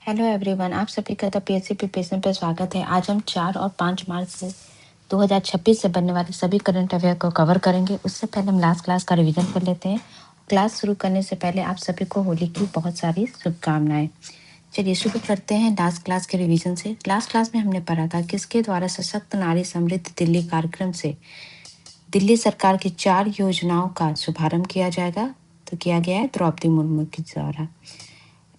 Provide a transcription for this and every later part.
Hello everyone, आप सभी का पीएससी प्रिपरेशन पर स्वागत है। आज हम 4 और 5 मार्च से 2026 से बनने वाले सभी करंट अफेयर को कवर करेंगे। उससे पहले हम लास्ट क्लास का रिवीजन कर लेते हैं। क्लास शुरू करने से पहले आप सभी को होली की बहुत सारी शुभकामनाएं। चलिए शुरू करते हैं लास्ट क्लास के रिवीजन से। लास्ट क्लास में हमने पढ़ा था किसके द्वारा सशक्त नारी समृद्ध दिल्ली कार्यक्रम से दिल्ली सरकार की 4 योजनाओं का शुभारंभ किया जाएगा। तो किया गया है द्रौपदी मुर्मू के द्वारा।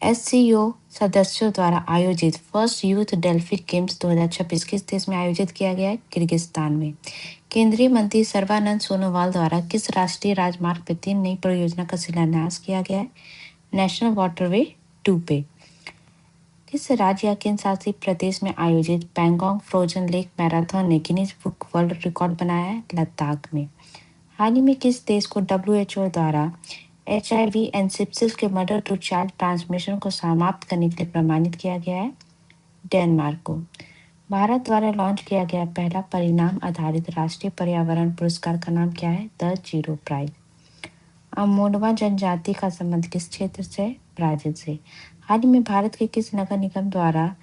एससीओ सदस्यों द्वारा आयोजित फर्स्ट यूथ डेल्फिक गेम्स 2026 किस देश में आयोजित किया गया है? किर्गिस्तान में। केंद्रीय मंत्री सर्बानंद सोनोवाल द्वारा किस राष्ट्रीय राजमार्ग पर 3 नई परियोजना का शिलान्यास किया गया है? नेशनल वाटरवे 2 पे। किस राज्य या केंद्र शासित प्रदेश में आयोजित पैंगोंग फ्रोजन लेक मैराथन ने गिनीज बुक वर्ल्ड रिकॉर्ड बनाया है? लद्दाख में। हाल ही में किस देश को WHO द्वारा HIV एनसेप्सिस के मदर टू चाइल्ड ट्रांसमिशन को समाप्त करने के लिए प्रमाणित किया गया है? डेनमार्क को। भारत द्वारा लॉन्च किया गया पहला परिणाम आधारित राष्ट्रीय पर्यावरण पुरस्कार का नाम क्या है? The zero prize. मोनवा जनजाति का संबंध किस क्षेत्र से? ब्राजील से। हाल ही में भारत के किस नगर निगम द्वारा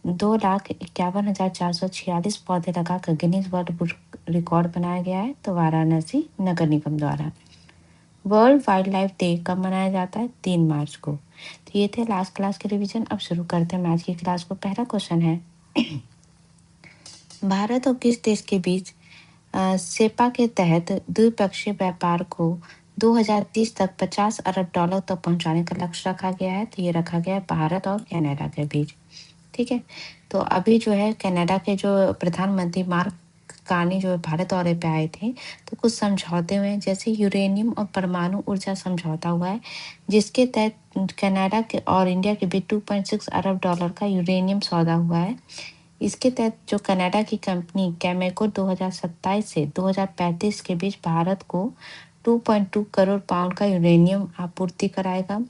2,51,446 पौधे लगाकर गिनीज वर्ल्ड बुक रिकॉर्ड बनाया गया है? तो वाराणसी नगर निगम द्वारा। वर्ल्ड वाइल्ड लाइफ डे कब मनाया जाता है? 3 मार्च को। तो ये थे लास्ट क्लास के रिवीजन। अब शुरू करते हैं आज की क्लास को। पहला क्वेश्चन है भारत और किस देश के बीच सेपा के तहत द्विपक्षीय व्यापार को 2030 तक $50 अरब तक पहुंचाने का लक्ष्य रखा गया है? तो ये रखा गया है भारत और कनाडा के बीच। ठीक है, तो अभी जो है कनाडा के जो प्रधानमंत्री मार्क कार्नी जो भारत दौरे पे आए थे, तो कुछ समझौते हुए हैं, जैसे यूरेनियम और परमाणु ऊर्जा समझौता हुआ है, जिसके तहत कनाडा के और इंडिया के बीच $2.6 अरब का यूरेनियम सौदा हुआ है। इसके तहत जो कनाडा की कंपनी कैमेको 2027 से 2035 के बीच भारत को 2.2 करोड़ पाउंड का यूरेनियम आपूर्ति कराएगा।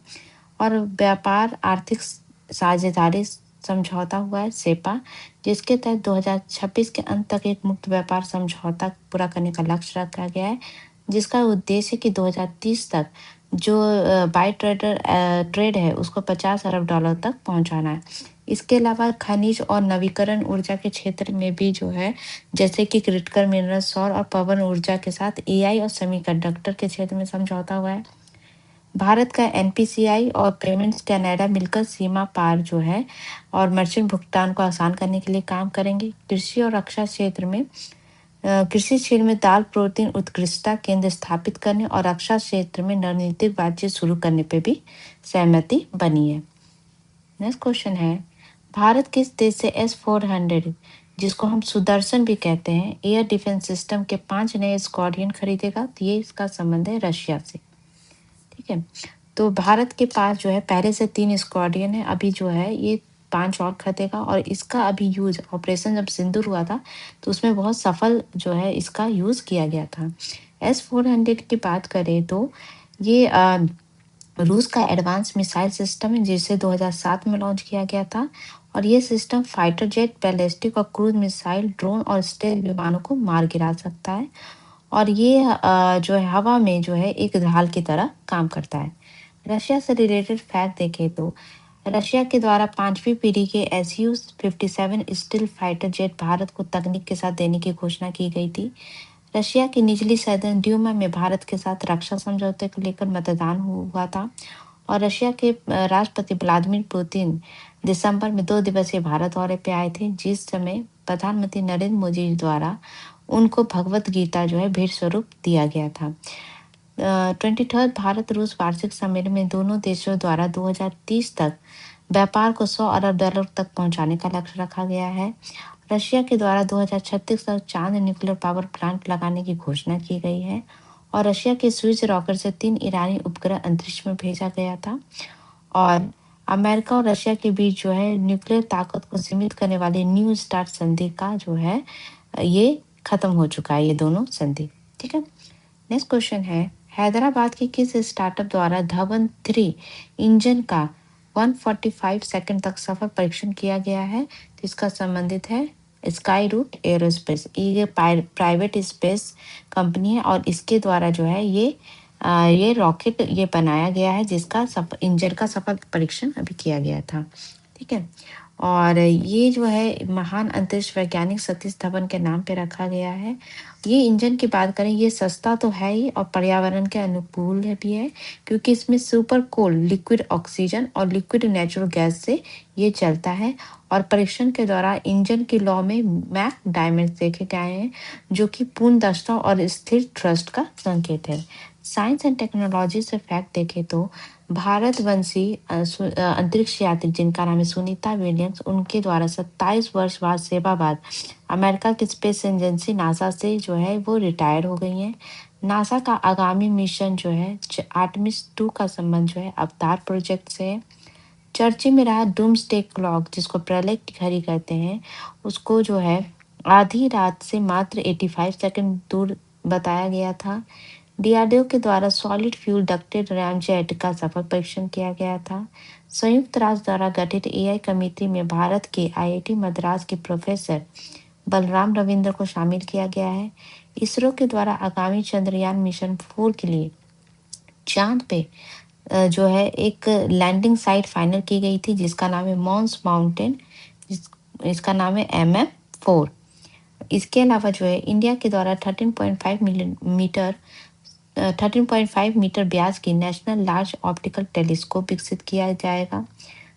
और व्यापार आर्थिक साझेदारी समझौता हुआ है सेपा, जिसके तहत 2026 के अंत तक एक मुक्त व्यापार समझौता पूरा करने का लक्ष्य रखा गया है, जिसका उद्देश्य कि 2030 तक जो बाई ट्रेड है उसको $50 अरब तक पहुंचाना है। इसके अलावा खनिज और नवीकरण ऊर्जा के क्षेत्र में भी जो है, जैसे कि क्रिटिकल मिनरल, सौर और पवन ऊर्जा के साथ AI और सेमीकंडक्टर के क्षेत्र में समझौता हुआ है। भारत का NPCI और पेमेंट्स कनाडा मिलकर सीमा पार जो है और मर्चेंट भुगतान को आसान करने के लिए काम करेंगे। कृषि और रक्षा क्षेत्र में कृषि क्षेत्र में दाल प्रोटीन उत्कृष्टता केंद्र स्थापित करने और रक्षा क्षेत्र में रणनीतिक बातचीत शुरू करने पर भी सहमति बनी है। नेक्स्ट क्वेश्चन है भारत किस देश से S-400 जिसको हम सुदर्शन भी कहते हैं एयर डिफेंस सिस्टम के 5 नए स्क्वाड्रन खरीदेगा? तो ये इसका संबंध है रशिया से। ठीक है, तो भारत के पास जो है पहले से 3 स्क्वाड्रन है, अभी जो है ये 5 और खरीदेगा। और इसका अभी यूज ऑपरेशन जब सिंदूर हुआ था तो उसमें बहुत सफल जो है इसका यूज किया गया था। S-400 की बात करें तो ये रूस का एडवांस मिसाइल सिस्टम है, जिसे 2007 में लॉन्च किया गया था। और ये सिस्टम फाइटर जेट, बैलिस्टिक और क्रूज मिसाइल, ड्रोन और स्टेल विमानों को मार गिरा सकता है। और ये जो है हवा में जो है एक ढाल की तरह काम करता है। रशिया से रिलेटेड फैक्ट देखें तो रशिया के द्वारा 5वीं पीढ़ी के Su-57 steel fighter jet Bharat को तकनीक के साथ देने की घोषणा की गई थी। रशिया की निचली सदन ड्यूमा में भारत के साथ रक्षा समझौते को लेकर मतदान हुआ था। और रशिया के राष्ट्रपति व्लादिमीर पुतिन दिसंबर में 2 दिवसीय भारत दौरे पे आए थे, जिस समय प्रधानमंत्री नरेंद्र मोदी द्वारा उनको भगवत गीता जो है भेंट स्वरूप दिया गया था। 23 भारत रूस वार्षिक सम्मेलन में दोनों देशों द्वारा 2030 तक व्यापार को $100 अरब तक पहुंचाने का लक्ष्य रखा गया है। रशिया के द्वारा 2036 तक चांद न्यूक्लियर पावर प्लांट लगाने की घोषणा की गई है। और रशिया के स्विच रॉकेट से 3 ईरानी उपग्रह अंतरिक्ष में भेजा गया था। और अमेरिका और रशिया के बीच जो है न्यूक्लियर ताकत को सीमित करने वाली न्यू स्टार्ट संधि का जो है ये खत्म हो चुका है, ये दोनों संधि। ठीक है, नेक्स्ट क्वेश्चन है हैदराबाद के किस स्टार्टअप द्वारा धवन 3 इंजन का 145 सेकंड तक सफल परीक्षण किया गया है? तो इसका संबंधित है स्काई रूट एरोस्पेस। ये प्राइवेट स्पेस कंपनी है और इसके द्वारा जो है ये रॉकेट ये बनाया गया है, जिसका इंजन का सफल परीक्षण अभी किया गया था। ठीक है। और ये जो है महान अंतरिक्ष वैज्ञानिक सतीश धवन के नाम पे रखा गया है। ये इंजन की बात करें, ये सस्ता तो है ही और पर्यावरण के अनुकूल है भी है, क्योंकि इसमें सुपर कोल लिक्विड ऑक्सीजन और लिक्विड नेचुरल गैस से ये चलता है। और परीक्षण के दौरान इंजन की लॉ में मैक डायमंड देखे गए हैं, जो कि पूर्ण दक्षता और स्थिर थ्रस्ट का संकेत है। साइंस एंड टेक्नोलॉजी से फैक्ट देखें तो भारतवंशी अंतरिक्ष यात्री जिनका नाम है सुनीता विलियम्स, उनके द्वारा 27 वर्ष बाद सेवा बाद अमेरिका की स्पेस एजेंसी नासा से जो है वो रिटायर हो गई हैं। नासा का आगामी मिशन जो है आर्टेमिस 2 का संबंध जो है अवतार प्रोजेक्ट से है। चर्चे में रहा डूम्सडे क्लॉक, जिसको प्रलय की घड़ी कहते हैं, उसको जो है आधी रात से मात्र 85 सेकंड दूर बताया गया था। डीआरडीओ के द्वारा सॉलिड फ्यूल डक्टेड रैमजेट का सफल परीक्षण किया गया था। संयुक्त राष्ट्र द्वारा गठित एआई कमेटी में भारत के आईआईटी मद्रास के प्रोफेसर बलराम रविंद्र को शामिल किया गया है। इसरो के द्वारा आगामी चंद्रयान मिशन 4 के लिए चांद पे जो है एक लैंडिंग साइट फाइनल की गई थी, जिसका नाम है मॉन्स माउंटेन। इसका नाम है MM4। इसके अलावा जो है इंडिया के द्वारा 13.5 मीटर व्यास की नेशनल लार्ज ऑप्टिकल टेलीस्कोप विकसित किया जाएगा।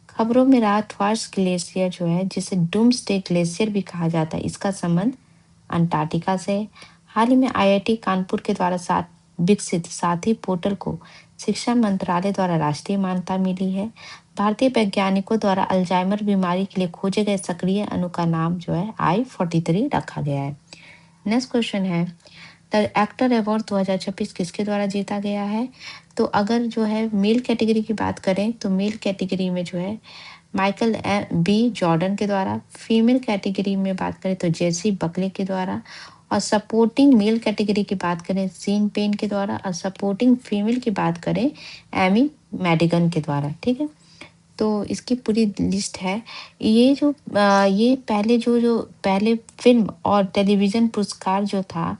खबरों में रहा थ्वार्स ग्लेशियर जो है, जिसे डूम्सडे ग्लेशियर भी कहा जाता है, इसका संबंध अंटार्कटिका से। हाल ही में आईआईटी कानपुर के द्वारा विकसित साथी पोर्टल को शिक्षा मंत्रालय द्वारा राष्ट्रीय मान्यता मिली है। भारतीय वैज्ञानिकों द्वारा अल्जाइमर बीमारी के लिए खोजे गए सक्रिय अणु का नाम जो है I43 रखा गया है। नेक्स्ट क्वेश्चन है, द एक्टर अवार्ड 2026 किसके द्वारा जीता गया है? तो अगर जो है मेल कैटेगरी की बात करें तो मेल कैटेगरी में जो है माइकल बी जॉर्डन के द्वारा, फीमेल कैटेगरी में बात करें तो जेसी बकले के द्वारा, और सपोर्टिंग मेल कैटेगरी की बात करें सीन पेन के द्वारा, और सपोर्टिंग फीमेल की बात करें एमी मैडिगन के द्वारा। ठीक है, तो इसकी पूरी लिस्ट है। ये पहले फिल्म और टेलीविज़न पुरस्कार जो था,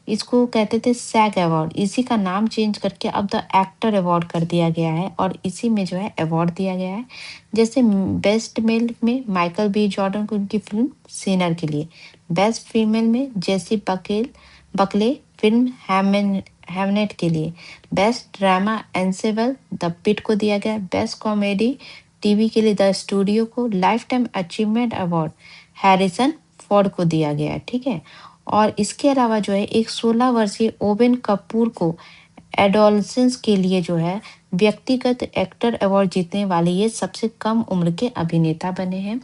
इसको कहते थे सैग अवार्ड। इसी का नाम चेंज करके अब द एक्टर अवार्ड कर दिया गया है और इसी में जो है अवार्ड दिया गया है। जैसे बेस्ट मेल में माइकल बी जॉर्डन को उनकी फिल्म सिनर के लिए, बेस्ट फीमेल में जेसी बकले फिल्म हैमनेट के लिए, best drama ensemble the pit को दिया गया, बेस्ट कॉमेडी टीवी के लिए द स्टूडियो को, life time achievement award Harrison Ford को दिया गया है। ठीक है, और इसके अलावा जो है एक 16 वर्षीय ओवेन कपूर को एडोलसेंस के लिए जो है व्यक्तिगत एक्टर अवार्ड जीतने वाले ये सबसे कम उम्र के अभिनेता बने हैं।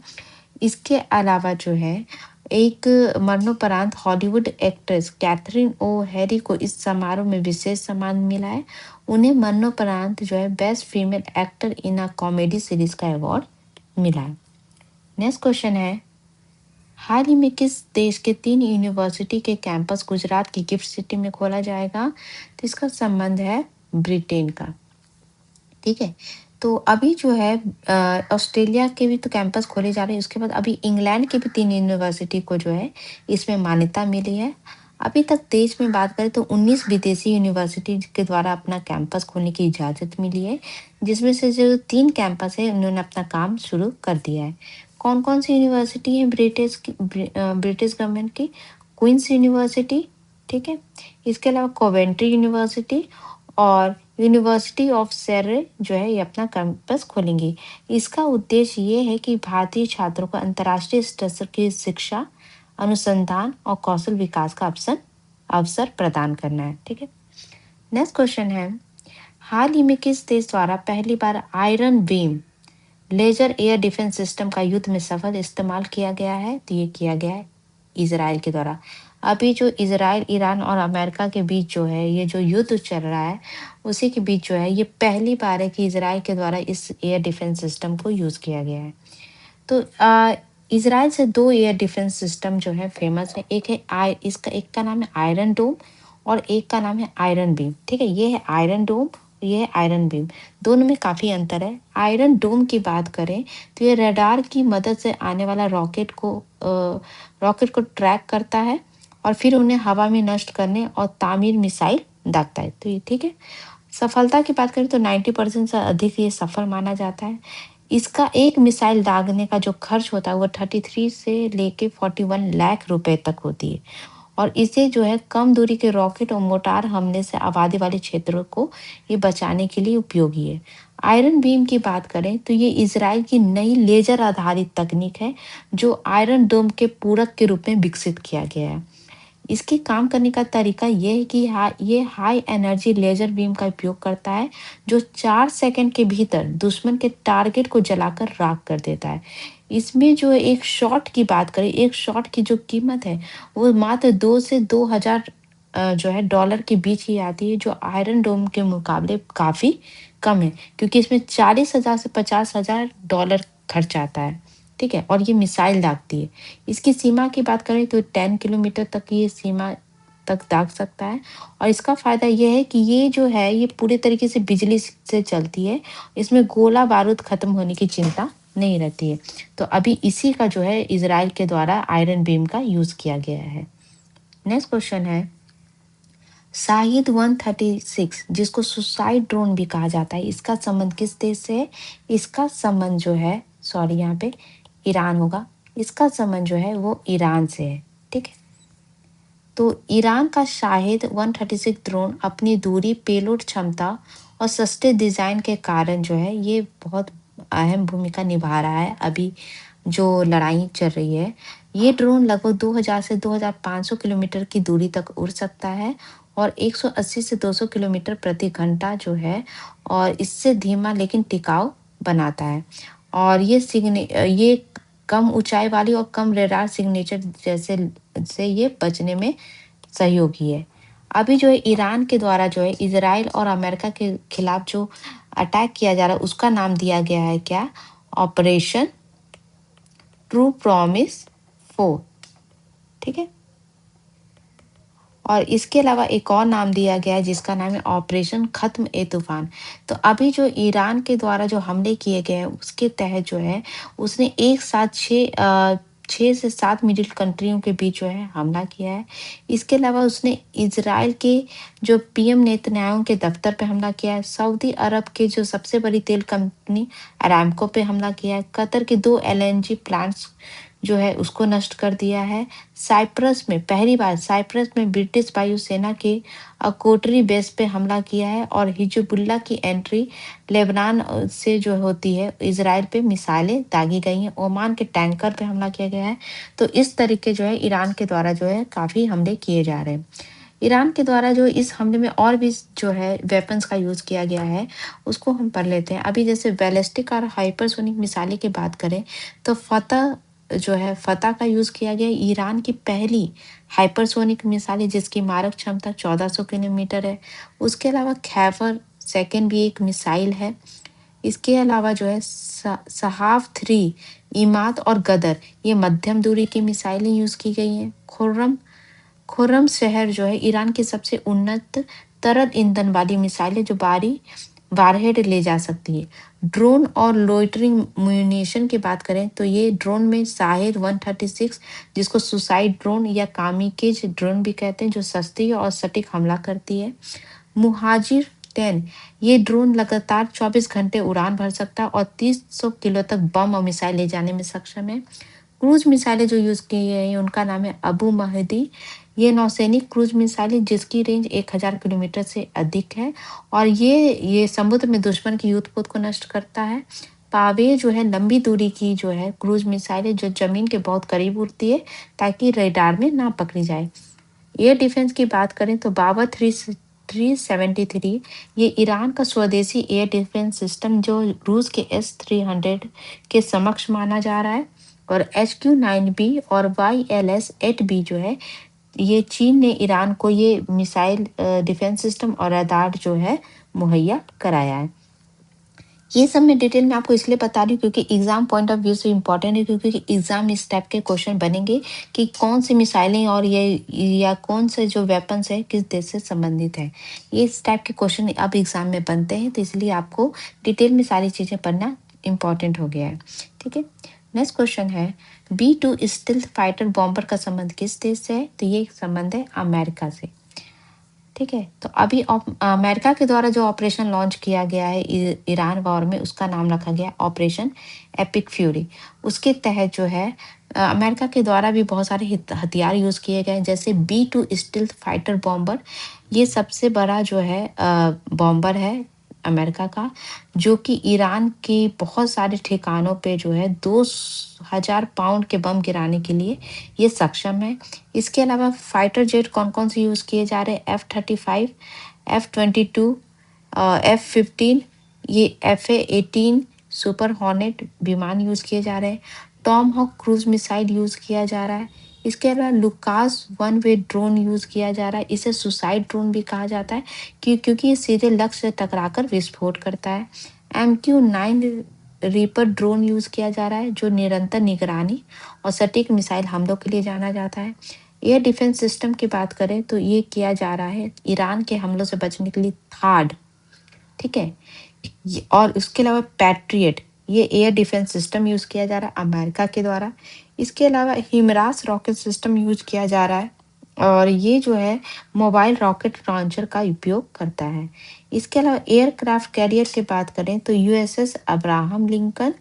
इसके अलावा जो है एक मरणोपरांत हॉलीवुड एक्ट्रेस कैथरीन ओ हैरी को इस समारोह में विशेष सम्मान मिला है। उन्हें मरणोपरांत जो है best female actor in a comedy series का अवार्ड मिला है। नेक्स्ट क्वेश्चन है, हाल ही में किस देश के 3 यूनिवर्सिटी के कैंपस गुजरात की गिफ्ट सिटी में खोला जाएगा? तो इसका संबंध है ब्रिटेन का। ठीक है, तो अभी जो है ऑस्ट्रेलिया के भी तो कैंपस खोले जा रहे हैं, उसके बाद अभी इंग्लैंड की भी 3 यूनिवर्सिटी को जो है इसमें मान्यता मिली है। अभी तक देश में बात करें तो 19 विदेशी यूनिवर्सिटी के द्वारा अपना कैंपस खोलने की इजाज़त मिली है, जिसमें से जो 3 कैंपस है उन्होंने अपना काम शुरू कर दिया है। कौन कौन सी यूनिवर्सिटी है ब्रिटिश गवर्नमेंट की? क्वींस यूनिवर्सिटी, ठीक है, इसके अलावा कोवेंट्री यूनिवर्सिटी और यूनिवर्सिटी ऑफ सरे जो है ये अपना कैंपस खोलेंगी। इसका उद्देश्य ये है कि भारतीय छात्रों को अंतर्राष्ट्रीय स्तर की शिक्षा, अनुसंधान और कौशल विकास का अवसर प्रदान करना है। ठीक है, नेक्स्ट क्वेश्चन है, हाल ही में किस देश द्वारा पहली बार Iron Beam laser air defense system का युद्ध में सफल इस्तेमाल किया गया है? तो ये किया गया है इजराइल के द्वारा। अभी जो इजराइल, ईरान और अमेरिका के बीच जो है ये जो युद्ध चल रहा है, उसी के बीच जो है ये पहली बार है कि इजराइल के द्वारा इस एयर डिफेंस सिस्टम को यूज़ किया गया है। तो इजराइल से 2 एयर डिफेंस सिस्टम जो है फेमस है। इसका एक का नाम है आयरन डोम और एक का नाम है आयरन बीम। ठीक है, ये है आयरन डोम, ये है आयरन बीम, दोनों में काफ़ी अंतर है। आयरन डोम की बात करें तो ये रडार की मदद से आने वाला रॉकेट को ट्रैक करता है और फिर उन्हें हवा में नष्ट करने और तामीर मिसाइल दागता है। तो ये ठीक है। सफलता की बात करें तो 90% से अधिक ये सफल माना जाता है। इसका एक मिसाइल दागने का जो खर्च होता है वो 33 से लेके 41 लाख रुपए तक होती है। और इसे जो है कम दूरी के रॉकेट और मोटार हमले से आबादी वाले क्षेत्रों को ये बचाने के लिए उपयोगी है। आयरन बीम की बात करें तो ये इजराइल की नई लेजर आधारित तकनीक है जो आयरन डोम के पूरक के रूप में विकसित किया गया है। इसके काम करने का तरीका ये है कि ये हाई एनर्जी लेजर बीम का उपयोग करता है जो 4 सेकंड के भीतर दुश्मन के टारगेट को जलाकर राख कर देता है। इसमें जो एक शॉट की बात करें, एक शॉट की जो कीमत है वो मात्र 2 से 2,000 जो है डॉलर के बीच ही आती है, जो आयरन डोम के मुकाबले काफी कम है क्योंकि इसमें 40,000 से 50,000 डॉलर खर्च आता है। ठीक है, और ये मिसाइल दागती है। इसकी सीमा की बात करें तो 10 किलोमीटर तक ये सीमा तक दाग सकता है। और इसका फ़ायदा ये है कि ये जो है ये पूरे तरीके से बिजली से चलती है। इसमें गोला बारूद ख़त्म होने की चिंता नहीं रहती है। तो अभी इसी का जो है इज़राइल के द्वारा आयरन बीम का यूज़ किया गया है। नेक्स्ट क्वेश्चन है, शाहिद 136 जिसको सुसाइड ड्रोन भी कहा जाता है, इसका संबंध किस देश से है? इसका संबंध जो है, सॉरी यहाँ पे ईरान होगा। इसका संबंध जो है वो ईरान से है। ठीक है, तो ईरान का शाहिद 136 ड्रोन अपनी दूरी, पेलोड क्षमता और सस्ते डिजाइन के कारण जो है ये बहुत अहम भूमिका निभा रहा है अभी जो लड़ाई चल रही है। ये ड्रोन लगभग 2000 से 2500 किलोमीटर की दूरी तक उड़ सकता है और 180 से 200 किलोमीटर प्रति घंटा जो है, और इससे धीमा लेकिन टिकाऊ बनाता है। और ये कम ऊंचाई वाली और कम रेडार सिग्नेचर जैसे से ये बचने में सहयोगी है। अभी जो है ईरान के द्वारा जो है इजराइल और अमेरिका के खिलाफ जो अटैक किया जा रहा है उसका नाम दिया गया है क्या? Operation true promise 4। ठीक है, और इसके अलावा एक और नाम दिया गया है जिसका नाम है ऑपरेशन खत्म ए तूफान। तो अभी जो ईरान के द्वारा जो हमले किए गए हैं उसके तहत जो है उसने एक साथ 6 से 7 मिडिल कंट्रियों के बीच जो है हमला किया है। इसके अलावा उसने इजराइल के जो पीएम नेतन्याहू के दफ्तर पे हमला किया है, सऊदी अरब के जो सबसे बड़ी तेल कंपनी अरामको पे हमला किया है, कतर के 2 एलएनजी प्लांट्स जो है उसको नष्ट कर दिया है। साइप्रस में पहली बार साइप्रस में ब्रिटिश वायुसेना के अकोटरी बेस पे हमला किया है और हिजबुल्लाह की एंट्री लेबनान से जो होती है इजराइल पे मिसाइलें दागी गई हैं। ओमान के टैंकर पे हमला किया गया है। तो इस तरीके जो है ईरान के द्वारा जो है काफ़ी हमले किए जा रहे हैं। ईरान के द्वारा जो इस हमले में और भी जो है वेपन्स का यूज़ किया गया है उसको हम पढ़ लेते हैं। अभी जैसे बैलिस्टिक और हाइपरसोनिक मिसाइलें की बात करें तो फतह का यूज़ किया गया। ईरान की पहली हाइपरसोनिक मिसाइल है जिसकी मारक क्षमता 1400 किलोमीटर है। उसके अलावा खैबर सेकंड भी एक मिसाइल है। इसके अलावा जो है सहाब 3, इमाद और गदर ये मध्यम दूरी की मिसाइलें यूज़ की गई हैं। खुर्रम शहर जो है ईरान की सबसे उन्नत तरल ईंधन वाली मिसाइल है जो बारी वारहेड ले जा सकती है। ड्रोन और लोइटरिंग म्यूनिशन की बात करें तो ये ड्रोन में शाहिद 136 जिसको सुसाइड ड्रोन या कामिकेज ड्रोन भी कहते हैं जो सस्ती और सटीक हमला करती है। मुहाजिर 10 ये ड्रोन लगातार 24 घंटे उड़ान भर सकता है और 300 किलो तक बम और मिसाइल ले जाने में सक्षम है। क्रूज मिसाइलें जो यूज़ की गई हैं उनका नाम है अबू महदी। ये नौसैनिक क्रूज मिसाइल है जिसकी रेंज 1000 किलोमीटर से अधिक है और ये समुद्र में दुश्मन की युद्धपोत को नष्ट करता है। पावे जो है लंबी दूरी की जो है क्रूज मिसाइल है जो जमीन के बहुत करीब उड़ती है ताकि रेडार में ना पकड़ी जाए। एयर डिफेंस की बात करें तो बाबा 373 ये ईरान का स्वदेशी एयर डिफेंस सिस्टम जो रूस के S-300 के समक्ष माना जा रहा है। और HQ-9B और YLS-8B जो है ये चीन ने ईरान को ये मिसाइल डिफेंस सिस्टम और रडार जो है मुहैया कराया है। ये सब मैं डिटेल में आपको इसलिए बता रही हूँ क्योंकि एग्जाम पॉइंट ऑफ व्यू से इम्पोर्टेंट है, क्योंकि एग्जाम इस टाइप के क्वेश्चन बनेंगे कि कौन सी मिसाइलें और ये या कौन से जो वेपन्स है किस देश से संबंधित है। ये इस टाइप के क्वेश्चन अब एग्जाम में बनते हैं, तो इसलिए आपको डिटेल में सारी चीज़ें पढ़ना इम्पोर्टेंट हो गया है। ठीक है, नेक्स्ट क्वेश्चन है B-2 स्टील्थ फाइटर बॉम्बर का संबंध किस देश से है? तो ये संबंध है अमेरिका से। ठीक है। तो अभी अमेरिका के द्वारा जो ऑपरेशन लॉन्च किया गया है ईरान वॉर में, उसका नाम रखा गया ऑपरेशन एपिक फ्यूरी। उसके तहत जो है अमेरिका के द्वारा भी बहुत सारे हथियार यूज किए गए, जैसे B2 स्टील्थ फाइटर बॉम्बर। ये सबसे बड़ा जो है बॉम्बर है अमेरिका का, जो कि ईरान के बहुत सारे ठिकानों पे जो है 2000 पाउंड के बम गिराने के लिए ये सक्षम है। इसके अलावा फाइटर जेट कौन-कौन से यूज़ किए जा रहे हैं? F-35, F-22, F-15, ये FA-18 सुपर हॉर्नेट विमान यूज़ किए जा रहे हैं। टॉमहॉक क्रूज़ मिसाइल यूज़ किया जा रहा है। इसके अलावा Lucas one way drone use किया जा रहा है। इसे सुसाइड ड्रोन भी कहा जाता है क्योंकि ये सीधे लक्ष्य से टकराकर विस्फोट करता है। MQ-9 रीपर ड्रोन यूज़ किया जा रहा है, जो निरंतर निगरानी और सटीक मिसाइल हमलों के लिए जाना जाता है। एयर डिफेंस सिस्टम की बात करें तो ये किया जा रहा है ईरान के हमलों से बचने के लिए थाड, ठीक है। और उसके अलावा पैट्रियट, ये एयर डिफेंस सिस्टम यूज किया जा रहा है अमेरिका के द्वारा। इसके अलावा हिमरास रॉकेट सिस्टम यूज किया जा रहा है, और ये जो है मोबाइल रॉकेट लॉन्चर का उपयोग करता है। इसके अलावा एयरक्राफ्ट कैरियर की बात करें तो USS अब्राहम लिंकन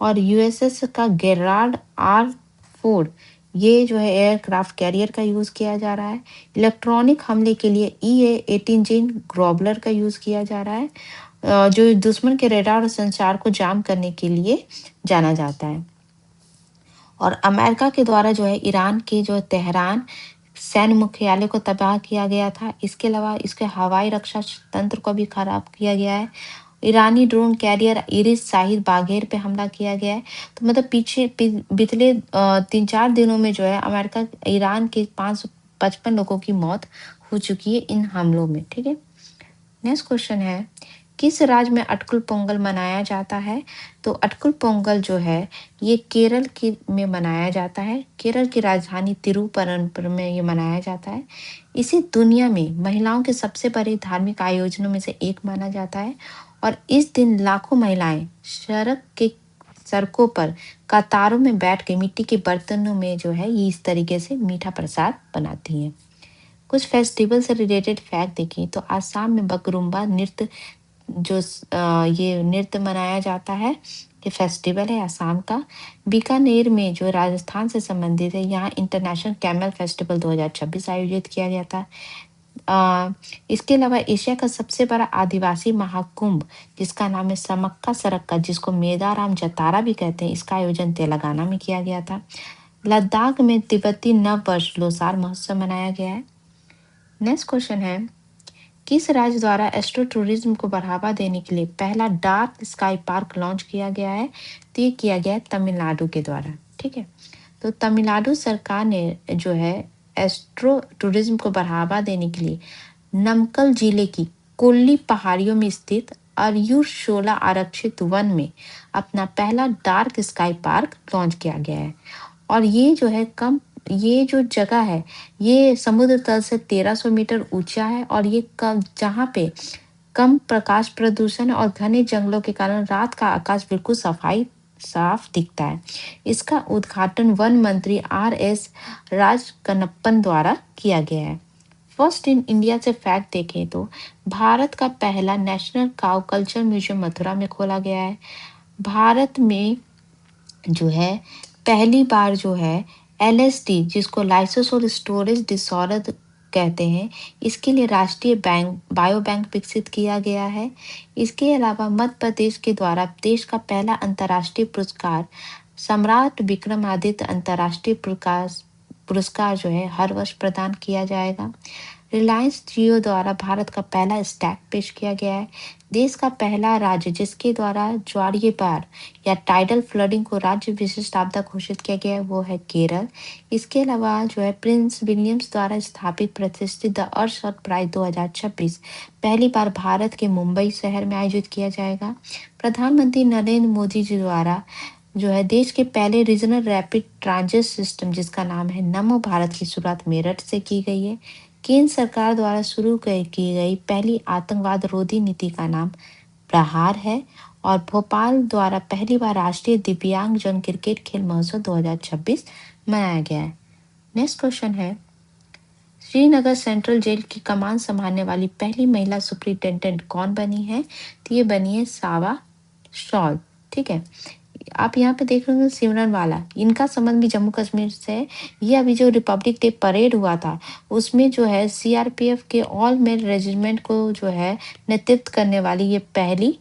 और USS का गेराल्ड आर फोर्ड, ये जो है एयरक्राफ्ट कैरियर का यूज़ किया जा रहा है। इलेक्ट्रॉनिक हमले के लिए EA-18 जिन ग्रोबलर का यूज़ किया जा रहा है, जो दुश्मन के रडार और संचार को जाम करने के लिए जाना जाता है। और अमेरिका के द्वारा जो है ईरान के जो तेहरान सैन्य मुख्यालय को तबाह किया गया था। इसके अलावा इसके हवाई रक्षा तंत्र को भी खराब किया गया है। ईरानी drone carrier IRIS Shahid Bagheri पे हमला किया गया है। तो मतलब पिछले 3-4 दिनों में जो है अमेरिका ईरान के 555 लोगों की मौत हो चुकी है इन हमलों में, ठीक है। नेक्स्ट क्वेश्चन है, किस राज्य में अटकुल पोंगल मनाया जाता है? तो अटकुल पोंगल जो है ये केरल के में मनाया जाता है। केरल की राजधानी तिरुवनंतपुरम में ये मनाया जाता है। इसे दुनिया में महिलाओं के सबसे बड़े धार्मिक आयोजनों में से एक माना जाता है, और इस दिन लाखों महिलाएं सड़कों पर कतारों में बैठ के मिट्टी के बर्तनों में जो है ये इस तरीके से मीठा प्रसाद बनाती हैं। कुछ फेस्टिवल से रिलेटेड फैक्ट देखें तो आसाम में बगरुम्बा नृत्य ये नृत्य मनाया जाता है। ये फेस्टिवल है आसाम का। बीकानेर में जो राजस्थान से संबंधित है, यहाँ इंटरनेशनल कैमल फेस्टिवल 2026 आयोजित किया गया था। इसके अलावा एशिया का सबसे बड़ा आदिवासी महाकुंभ, जिसका नाम है समक्का सरक्का, जिसको मेदाराम जतारा भी कहते हैं, इसका आयोजन तेलंगाना में किया गया था। लद्दाख में तिब्बती नव वर्ष लोसार महोत्सव मनाया गया है। नेक्स्ट क्वेश्चन है, किस राज्य द्वारा एस्ट्रो टूरिज्म को बढ़ावा देने के लिए पहला डार्क स्काई पार्क लॉन्च किया गया है? तो ये किया गया है तमिलनाडु के द्वारा, ठीक है। तो तमिलनाडु सरकार ने जो है एस्ट्रो टूरिज्म को बढ़ावा देने के लिए नमक्कल जिले की कोल्ली पहाड़ियों में स्थित अरियूर शोला आरक्षित वन में अपना पहला डार्क स्काई पार्क लॉन्च किया गया है। और ये जो है ये जो जगह है ये समुद्र तल से 1300 मीटर ऊंचा है, और ये जहाँ पे कम प्रकाश प्रदूषण और घने जंगलों के कारण रात का आकाश बिल्कुल साफ दिखता है। इसका उद्घाटन वन मंत्री RS राजकनप्पन द्वारा किया गया है। फर्स्ट इन इंडिया से फैक्ट देखें तो भारत का पहला national cow culture museum Mathura में खोला गया है। भारत में जो है पहली बार जो है LSD, जिसको लाइसोसोल स्टोरेज डिसऑर्डर कहते हैं, इसके लिए राष्ट्रीय बायो बैंक विकसित किया गया है। इसके अलावा मध्य प्रदेश के द्वारा देश का पहला अंतर्राष्ट्रीय पुरस्कार सम्राट विक्रमादित्य अंतर्राष्ट्रीय पुरस्कार जो है हर वर्ष प्रदान किया जाएगा। रिलायंस जियो द्वारा भारत का पहला स्टैक पेश किया गया है। देश का पहला राज्य जिसके द्वारा ज्वारीय बाढ़ या टाइडल फ्लडिंग को राज्य विशिष्ट आपदा घोषित किया गया है वो है केरल। इसके अलावा जो है प्रिंस विलियम्स द्वारा स्थापित प्रतिष्ठित द अर्थ प्राइज 2026 पहली बार भारत के मुंबई शहर में आयोजित किया जाएगा। प्रधानमंत्री नरेंद्र मोदी जी द्वारा जो है देश के पहले रीजनल रैपिड ट्रांजिट सिस्टम, जिसका नाम है नमो भारत, की शुरुआत मेरठ से की गई है। केंद्र सरकार द्वारा शुरू की गई पहली आतंकवाद रोधी नीति का नाम प्रहार है। और भोपाल द्वारा पहली बार राष्ट्रीय दिव्यांग जन क्रिकेट खेल महोत्सव 2026 मनाया गया है। नेक्स्ट क्वेश्चन है, श्रीनगर सेंट्रल जेल की कमान संभालने वाली पहली महिला सुपरिटेंडेंट कौन बनी है? तो ये बनी है सावा शॉल। ठीक है, आप यहाँ पे देख रहे हो सिमरन वाला, इनका संबंध भी जम्मू कश्मीर से है। ये अभी जो रिपब्लिक डे परेड हुआ था, उसमें जो है सीआरपीएफ के ऑल मेल रेजिमेंट को जो है नेतृत्व करने वाली ये पहली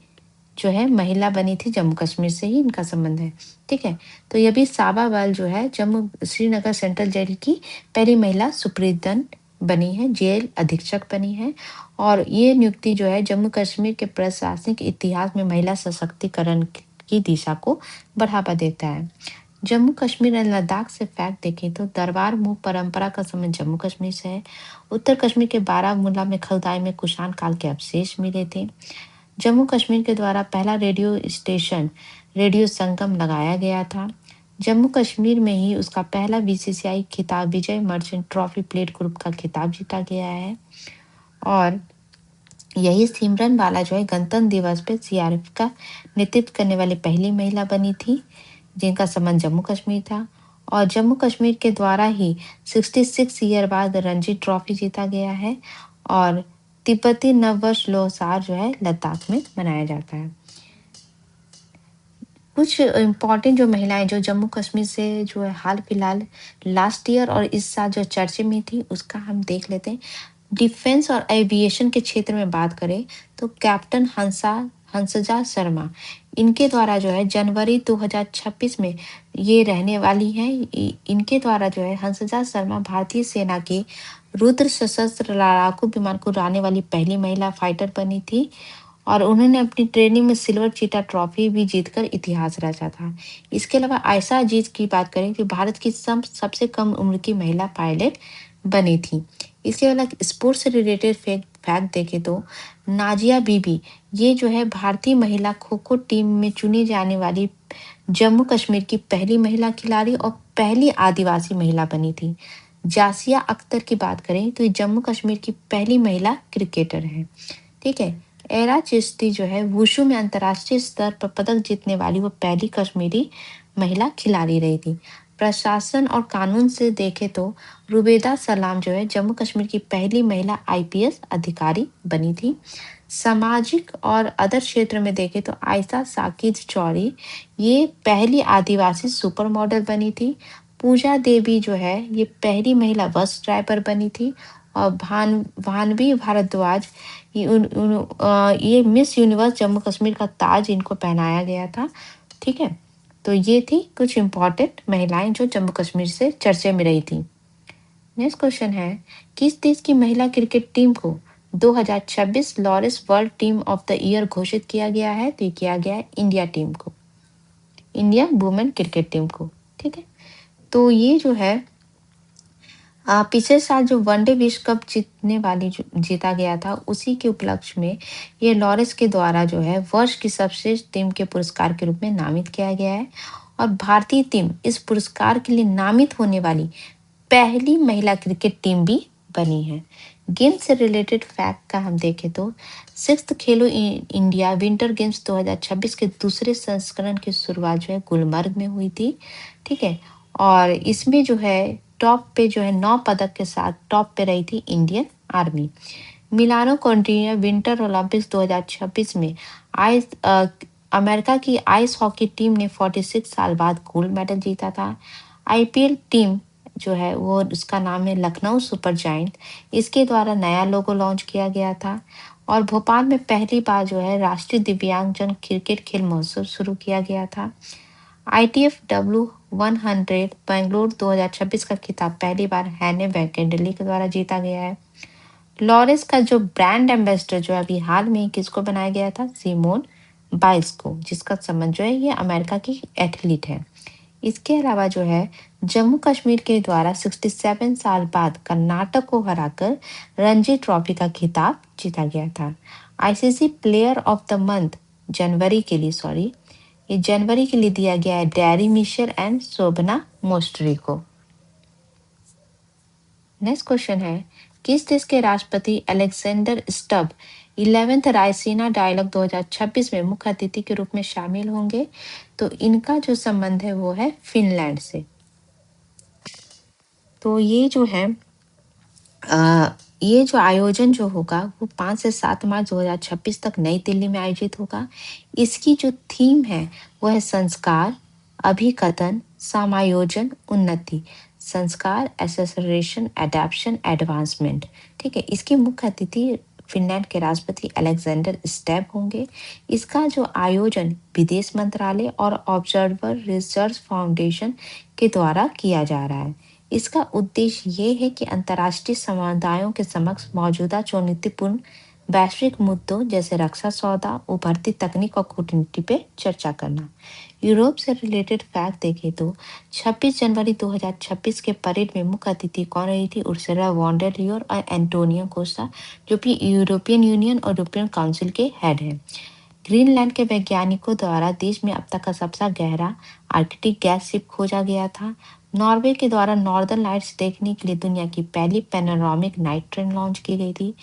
जो है महिला बनी थी। जम्मू कश्मीर से ही इनका संबंध है। ठीक है, तो ये भी साबा वाल जो है जम्मू श्रीनगर सेंट्रल जेल की पहली महिला सुपरिटेंडेंट बनी है, जेल अधीक्षक बनी है। और ये नियुक्ति जो है जम्मू कश्मीर के प्रशासनिक इतिहास में महिला सशक्तिकरण की दिशा को बढ़ावा देता है। जम्मू कश्मीर और लद्दाख से फैक्ट देखें तो दरबार मुंह परंपरा का संबंध जम्मू कश्मीर से है। उत्तर कश्मीर के बारामूला में खुदाई में कुषाण काल के अवशेष मिले थे। जम्मू कश्मीर के द्वारा पहला रेडियो स्टेशन रेडियो संगम लगाया गया था। जम्मू कश्मीर में ही उसका पहला बीसीसीआई खिताब Vijay Merchant trophy plate group का खिताब जीता गया है। और यही सिमरन वाला जो है गणतंत्र दिवस पे सीआरपीएफ का नेतृत्व करने वाली पहली महिला बनी थी, जिनका संबंध जम्मू कश्मीर था। और जम्मू कश्मीर के द्वारा ही 66 ईयर बाद रणजी ट्रॉफी जीता गया है। और तिब्बती नववर्ष लोसार जो है लद्दाख में मनाया जाता है। कुछ इम्पोर्टेंट जो महिलाएं जो जम्मू कश्मीर से जो है हाल फिलहाल लास्ट ईयर और इस साल जो चर्चे में थी, उसका हम देख लेते हैं। डिफेंस और एविएशन के क्षेत्र में बात करें तो कैप्टन हंसजा शर्मा, इनके द्वारा जो है जनवरी 2026 में ये रहने वाली हैं। इनके द्वारा जो है हंसजा शर्मा भारतीय सेना के रुद्र सशस्त्र लड़ाकू विमान को उड़ाने वाली पहली महिला फाइटर बनी थी। और उन्होंने अपनी ट्रेनिंग में सिल्वर चीता ट्रॉफी भी जीतकर इतिहास रचा था। इसके अलावा आयशा अजीज की बात करें कि भारत की सबसे कम उम्र की महिला पायलट बनी थी। इसके अलावा स्पोर्ट्स से रिलेटेड फैक्ट देखें तो नाजिया बीबी, ये जो है भारतीय महिला खो खो टीम में चुनी जाने वाली जम्मू कश्मीर की पहली महिला खिलाड़ी और पहली आदिवासी महिला बनी थी। जासिया अख्तर की बात करें तो ये जम्मू कश्मीर की पहली महिला क्रिकेटर है। ठीक है, एरा चिश्ती जो है वुशु में अंतर्राष्ट्रीय स्तर पर पदक जीतने वाली वो पहली कश्मीरी महिला खिलाड़ी रही थी। प्रशासन और कानून से देखें तो रुबेदा सलाम जो है जम्मू कश्मीर की पहली महिला आईपीएस अधिकारी बनी थी। सामाजिक और अदर क्षेत्र में देखें तो आयशा साकिब चौरी, ये पहली आदिवासी सुपर मॉडल बनी थी। पूजा देवी जो है ये पहली महिला बस ड्राइवर बनी थी। और भानवी भारद्वाज, ये मिस यूनिवर्स जम्मू कश्मीर का ताज इनको पहनाया गया था। ठीक है, तो ये थी कुछ इम्पोर्टेंट महिलाएं जो जम्मू कश्मीर से चर्चे में रही थी। नेक्स्ट क्वेश्चन है, किस देश की महिला क्रिकेट टीम को 2026 Lawrence world team of the year घोषित किया गया है? तो ये किया गया है इंडिया टीम को, इंडिया वुमेन क्रिकेट टीम को। ठीक है, तो ये जो है पिछले साल जो वनडे विश्व कप जीतने वाली जो जीता गया था, उसी के उपलक्ष्य में ये लॉरेंस के द्वारा जो है वर्ष की सर्वश्रेष्ठ टीम के पुरस्कार के रूप में नामित किया गया है। और भारतीय टीम इस पुरस्कार के लिए नामित होने वाली पहली महिला क्रिकेट टीम भी बनी है। गेम से रिलेटेड फैक्ट का हम देखें तो सिक्स्थ खेलो इंडिया विंटर गेम्स 2026 के दूसरे संस्करण की शुरुआत जो है गुलमर्ग में हुई थी। ठीक है, और इसमें जो है टॉप पे जो है 9 पदक के साथ टॉप पे रही थी Indian Army. Milano Cortina Winter Olympics 2026 में आइस अमेरिका की आइस हॉकी टीम ने 46 साल बाद गोल्ड मेडल जीता था। आईपीएल टीम जो है वो उसका नाम है लखनऊ सुपर जायंट, इसके द्वारा नया लोगो लॉन्च किया गया था। और भोपाल में पहली बार जो है राष्ट्रीय दिव्यांगजन क्रिकेट खेल महोत्सव शुरू किया गया था। आईटीएफ W100 बेंगलुरु 2026 का खिताब पहली बार हैने वेंकटेली के द्वारा जीता गया है। लॉरेंस का जो ब्रांड एम्बेसडर जो अभी हाल में ही किसको बनाया गया था? सिमोन बाइल्स को, जिसका संबंध जो है ये अमेरिका की एथलीट है। इसके अलावा जो है जम्मू कश्मीर के द्वारा 67 साल बाद कर्नाटक को हराकर रणजी ट्रॉफी का खिताब जीता गया था। ICC player of the month ये जनवरी के लिए दिया गया है डैरी मिशेल एंड शोभना मोस्ट्री को। नेक्स्ट क्वेश्चन है, किस देश के राष्ट्रपति Alexander Stubb 11th Raisina dialogue 2026 में मुख्य अतिथि के रूप में शामिल होंगे? तो इनका जो संबंध है वो है फिनलैंड से। तो ये जो है ये जो आयोजन जो होगा वो 5 से 7 मार्च 2026 तक नई दिल्ली में आयोजित होगा। इसकी जो थीम है वो है संस्कार, अभिकथन, समायोजन, उन्नति। संस्कार, एसेसरेशन, एडॉप्शन, एडवांसमेंट। ठीक है, इसके मुख्य अतिथि फिनलैंड के राष्ट्रपति अलेक्जेंडर स्टेप होंगे। इसका जो आयोजन विदेश मंत्रालय और ऑब्जर्वर रिसर्च फाउंडेशन के द्वारा किया जा रहा है। इसका उद्देश्य ये है कि अंतर्राष्ट्रीय समुदायों के समक्ष मौजूदा चुनौतीपूर्ण वैश्विक मुद्दों जैसे रक्षा सौदा, उभरती तकनीक और कूटनीति पे चर्चा करना। यूरोप से रिलेटेड फैक्ट देखें तो 26 जनवरी 2026 के परेड में मुख्य अतिथि कौन रही थी? उर्सुला वॉन डर लियोन और एंटोनियो कोस्टा, जो कि यूरोपियन यूनियन और यूरोपियन काउंसिल के हेड हैं। ग्रीनलैंड के वैज्ञानिकों द्वारा देश में अब तक का सबसे गहरा आर्कटिक गैस शिप खोजा गया था। नॉर्वे के द्वारा नॉर्दर्न लाइट्स देखने के लिए दुनिया की पहली पैनोरामिक नाइट ट्रेन लॉन्च की गई थी।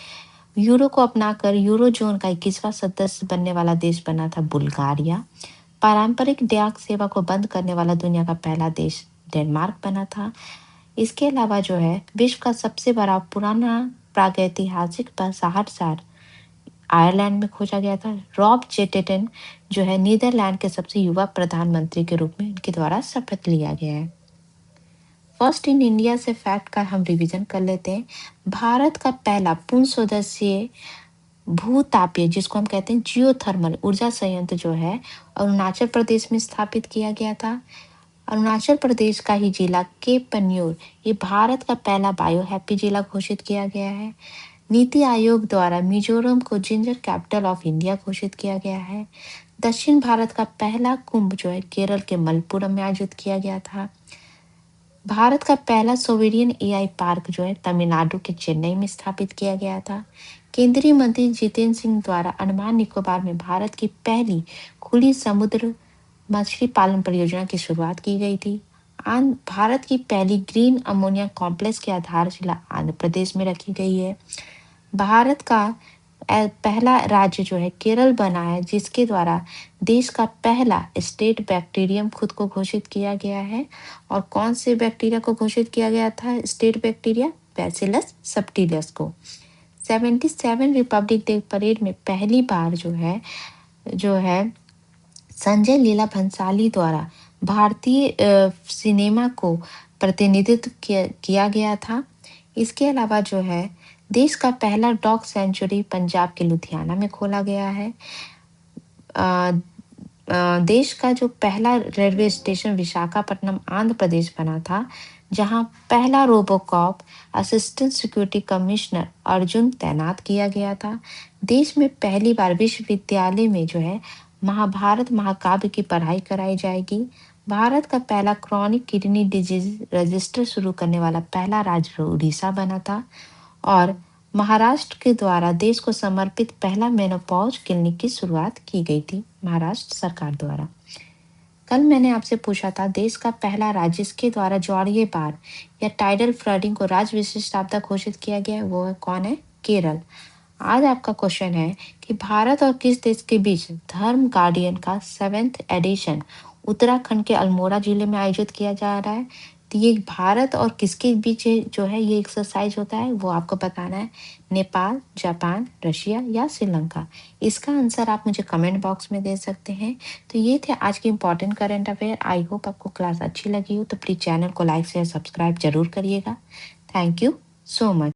यूरो को अपनाकर यूरो जोन का 21वां सदस्य बनने वाला देश बना था बुल्गारिया। पारंपरिक डाक सेवा को बंद करने वाला दुनिया का पहला देश डेनमार्क बना था। इसके अलावा जो है विश्व का सबसे बड़ा पुराना प्रागैतिहासिक शहर आयरलैंड में खोजा गया था। रॉब जेटेटन जो है नीदरलैंड के सबसे युवा प्रधानमंत्री के रूप में उनके द्वारा शपथ लिया गया है। फर्स्ट इन इंडिया से फैक्ट का हम रिवीजन कर लेते हैं। भारत का पहला पूर्ण सदस्यीय भूतापीय जिसको हम कहते हैं जियोथर्मल ऊर्जा संयंत्र जो है अरुणाचल प्रदेश में स्थापित किया गया था। अरुणाचल प्रदेश का ही जिला केप पन्यूर ये भारत का पहला बायो हैप्पी जिला घोषित किया गया है। नीति आयोग द्वारा मिजोरम को जिंजर कैपिटल ऑफ इंडिया घोषित किया गया है। दक्षिण भारत का पहला कुंभ जो है केरल के मलप्पुरम में आयोजित किया गया था। भारत का पहला सोवेरियन एआई पार्क जो है तमिलनाडु के चेन्नई में स्थापित किया गया था। केंद्रीय मंत्री जितेंद्र सिंह द्वारा अंडमान निकोबार में भारत की पहली खुली समुद्र मछली पालन परियोजना की शुरुआत की गई थी। भारत की पहली ग्रीन अमोनिया कॉम्प्लेक्स की आधारशिला आंध्र प्रदेश में रखी गई है। भारत का पहला राज्य जो है केरल बना है जिसके द्वारा देश का पहला स्टेट बैक्टीरियम खुद को घोषित किया गया है। और कौन से बैक्टीरिया को घोषित किया गया था स्टेट बैक्टीरिया? बैसिलस सबटिलियस को। 77 रिपब्लिक डे परेड में पहली बार जो है संजय लीला भंसाली द्वारा भारतीय सिनेमा को प्रतिनिधित्व किया गया था। इसके अलावा जो है देश का पहला डॉग सेंचुरी पंजाब के लुधियाना में खोला गया है। देश का जो पहला रेलवे स्टेशन विशाखापट्टनम आंध्र प्रदेश बना था जहां पहला RoboCop assistant security commissioner Arjun तैनात किया गया था। देश में पहली बार विश्वविद्यालय में जो है महाभारत महाकाव्य की पढ़ाई कराई जाएगी। भारत का पहला क्रॉनिक किडनी डिजीज रजिस्टर शुरू करने वाला पहला राज्य उड़ीसा बना था। और महाराष्ट्र के द्वारा देश को समर्पित पहला मेनोपॉज क्लिनिक की शुरुआत की गई थी महाराष्ट्र सरकार द्वारा। कल मैंने आपसे पूछा था देश का पहला राज्य जिसके द्वारा ज्वारीय बाढ़ या टाइडल फ्लडिंग को राज्य विशिष्ट आपदा घोषित किया गया है वो है कौन है? केरल। आज आपका क्वेश्चन है कि भारत और किस देश के बीच धर्म गार्डियन का 7th एडिशन उत्तराखंड के अल्मोड़ा जिले में आयोजित किया जा रहा है। तो ये भारत और किसके बीच जो है ये एक्सरसाइज होता है वो आपको बताना है। नेपाल, जापान, रशिया या श्रीलंका। इसका आंसर आप मुझे कमेंट बॉक्स में दे सकते हैं। तो ये थे आज के important current affair. I hope आपको क्लास अच्छी लगी हो तो प्लीज चैनल को लाइक शेयर सब्सक्राइब जरूर करिएगा। Thank you so much.